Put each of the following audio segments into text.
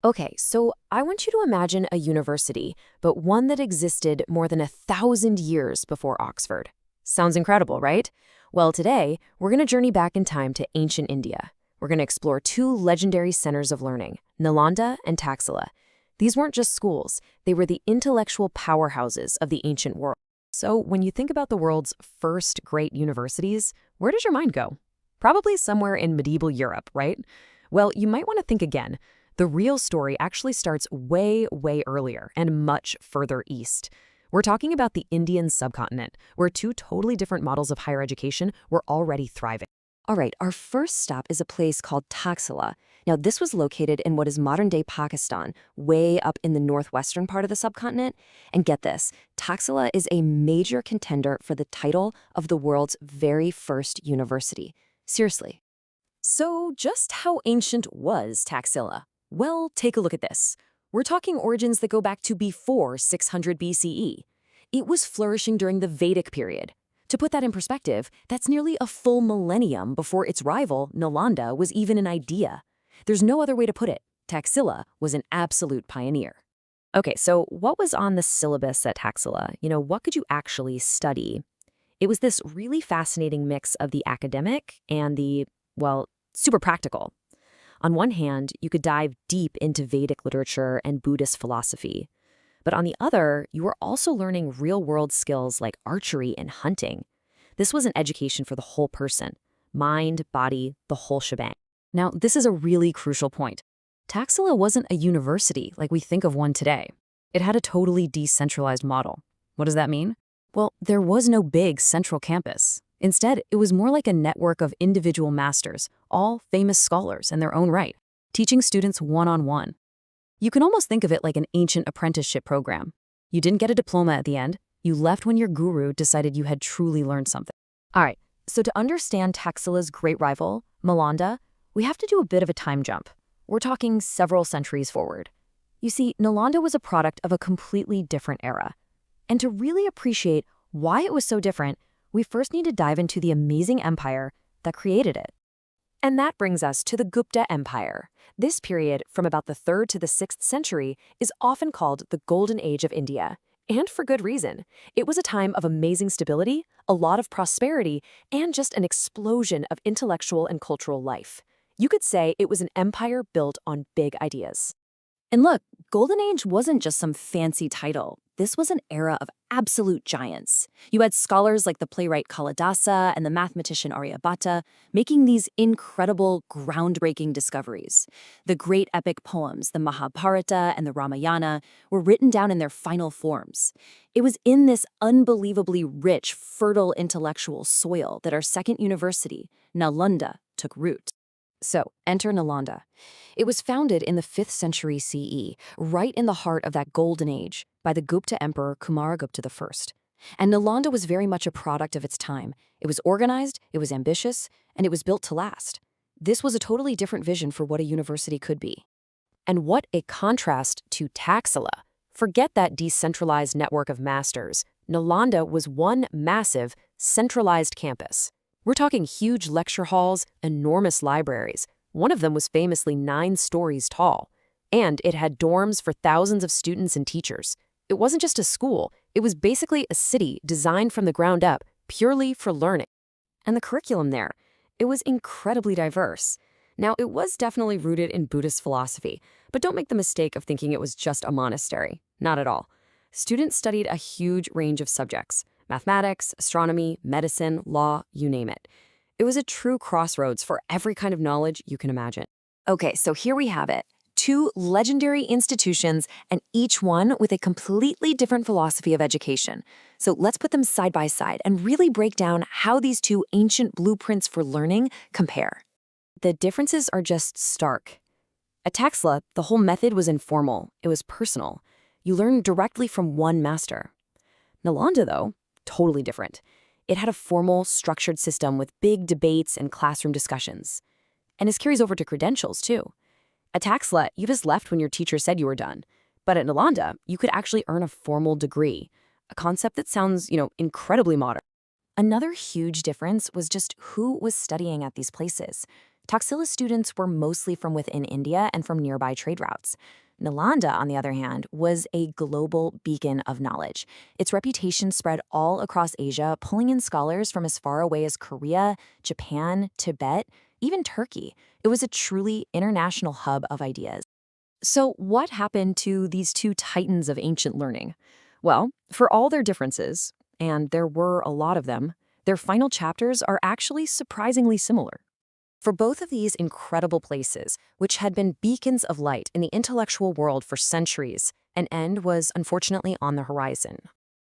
Okay, so I want you to imagine a university, but one that existed more than 1,000 years before Oxford. Sounds incredible, right? Well, today, we're going to journey back in time to ancient India. We're going to explore two legendary centers of learning, Nalanda and Taxila. These weren't just schools, they were the intellectual powerhouses of the ancient world. So, when you think about the world's first great universities, where does your mind go? Probably somewhere in medieval Europe, right? Well, you might want to think again. The real story actually starts way, way earlier and much further east. We're talking about the Indian subcontinent, where two totally different models of higher education were already thriving. All right, our first stop is a place called Taxila. Now, this was located in what is modern-day Pakistan, way up in the northwestern part of the subcontinent. And get this, Taxila is a major contender for the title of the world's very first university. Seriously. So, just how ancient was Taxila? Well, take a look at this. We're talking origins that go back to before 600 BCE. It was flourishing during the Vedic period. To put that in perspective, that's nearly a full millennium before its rival, Nalanda, was even an idea. There's no other way to put it. Taxila was an absolute pioneer. Okay, so what was on the syllabus at Taxila? What could you actually study? It was this really fascinating mix of the academic and the, well, super practical. On one hand, you could dive deep into Vedic literature and Buddhist philosophy. But on the other, you were also learning real-world skills like archery and hunting. This was an education for the whole person. Mind, body, the whole shebang. Now, this is a really crucial point. Taxila wasn't a university like we think of one today. It had a totally decentralized model. What does that mean? Well, there was no big central campus. Instead, it was more like a network of individual masters, all famous scholars in their own right, teaching students one-on-one. You can almost think of it like an ancient apprenticeship program. You didn't get a diploma at the end. You left when your guru decided you had truly learned something. All right, so to understand Taxila's great rival, Nalanda, we have to do a bit of a time jump. We're talking several centuries forward. You see, Nalanda was a product of a completely different era. And to really appreciate why it was so different, we first need to dive into the amazing empire that created it. And that brings us to the Gupta Empire. This period, from about the 3rd to the 6th century, is often called the Golden Age of India. And for good reason. It was a time of amazing stability, a lot of prosperity, and just an explosion of intellectual and cultural life. You could say it was an empire built on big ideas. And look, Golden Age wasn't just some fancy title. This was an era of absolute giants. You had scholars like the playwright Kalidasa and the mathematician Aryabhatta making these incredible, groundbreaking discoveries. The great epic poems, the Mahabharata and the Ramayana, were written down in their final forms. It was in this unbelievably rich, fertile intellectual soil that our second university, Nalanda, took root. So, enter Nalanda. It was founded in the 5th century CE, right in the heart of that golden age, by the Gupta emperor Kumaragupta I. And Nalanda was very much a product of its time. It was organized, it was ambitious, and it was built to last. This was a totally different vision for what a university could be. And what a contrast to Taxila. Forget that decentralized network of masters. Nalanda was one massive, centralized campus. We're talking huge lecture halls, enormous libraries. One of them was famously 9 stories tall. And it had dorms for thousands of students and teachers. It wasn't just a school, it was basically a city designed from the ground up, purely for learning. And the curriculum there, it was incredibly diverse. Now, it was definitely rooted in Buddhist philosophy, but don't make the mistake of thinking it was just a monastery. Not at all. Students studied a huge range of subjects: mathematics, astronomy, medicine, law, you name it. It was a true crossroads for every kind of knowledge you can imagine. Okay, so here we have it. 2 legendary institutions, and each one with a completely different philosophy of education. So let's put them side by side and really break down how these 2 ancient blueprints for learning compare. The differences are just stark. At Taxila, the whole method was informal. It was personal. You learned directly from one master. Nalanda, though, totally different. It had a formal, structured system with big debates and classroom discussions. And this carries over to credentials, too. At Taxila, you just left when your teacher said you were done. But at Nalanda, you could actually earn a formal degree, a concept that sounds, incredibly modern. Another huge difference was just who was studying at these places. Taxila's students were mostly from within India and from nearby trade routes. Nalanda, on the other hand, was a global beacon of knowledge. Its reputation spread all across Asia, pulling in scholars from as far away as Korea, Japan, Tibet, even Turkey. It was a truly international hub of ideas. So, what happened to these two titans of ancient learning? Well, for all their differences, and there were a lot of them, their final chapters are actually surprisingly similar. For both of these incredible places, which had been beacons of light in the intellectual world for centuries, an end was unfortunately on the horizon.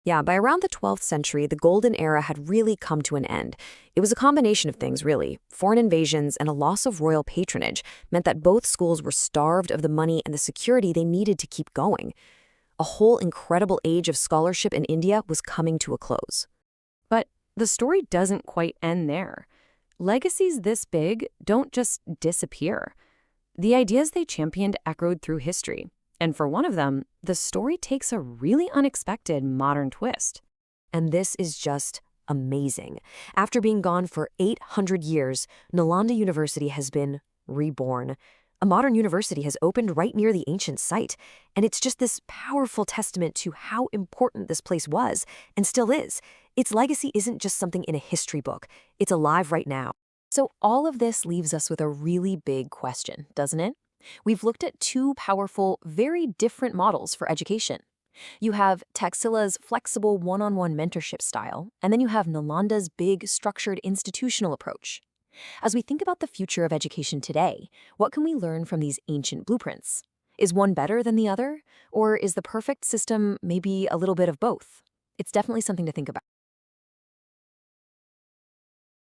Yeah, by around the 12th century, the Golden Era had really come to an end. It was a combination of things, really. Foreign invasions and a loss of royal patronage meant that both schools were starved of the money and the security they needed to keep going. A whole incredible age of scholarship in India was coming to a close. But the story doesn't quite end there. Legacies this big don't just disappear. The ideas they championed echoed through history. And for one of them, the story takes a really unexpected modern twist. And this is just amazing. After being gone for 800 years, Nalanda University has been reborn. A modern university has opened right near the ancient site, and it's just this powerful testament to how important this place was and still is. Its legacy isn't just something in a history book, it's alive right now. So all of this leaves us with a really big question, doesn't it? We've looked at two powerful, very different models for education. You have Taxila's flexible one-on-one mentorship style, and then you have Nalanda's big, structured institutional approach. As we think about the future of education today, what can we learn from these ancient blueprints? Is one better than the other? Or is the perfect system maybe a little bit of both? It's definitely something to think about.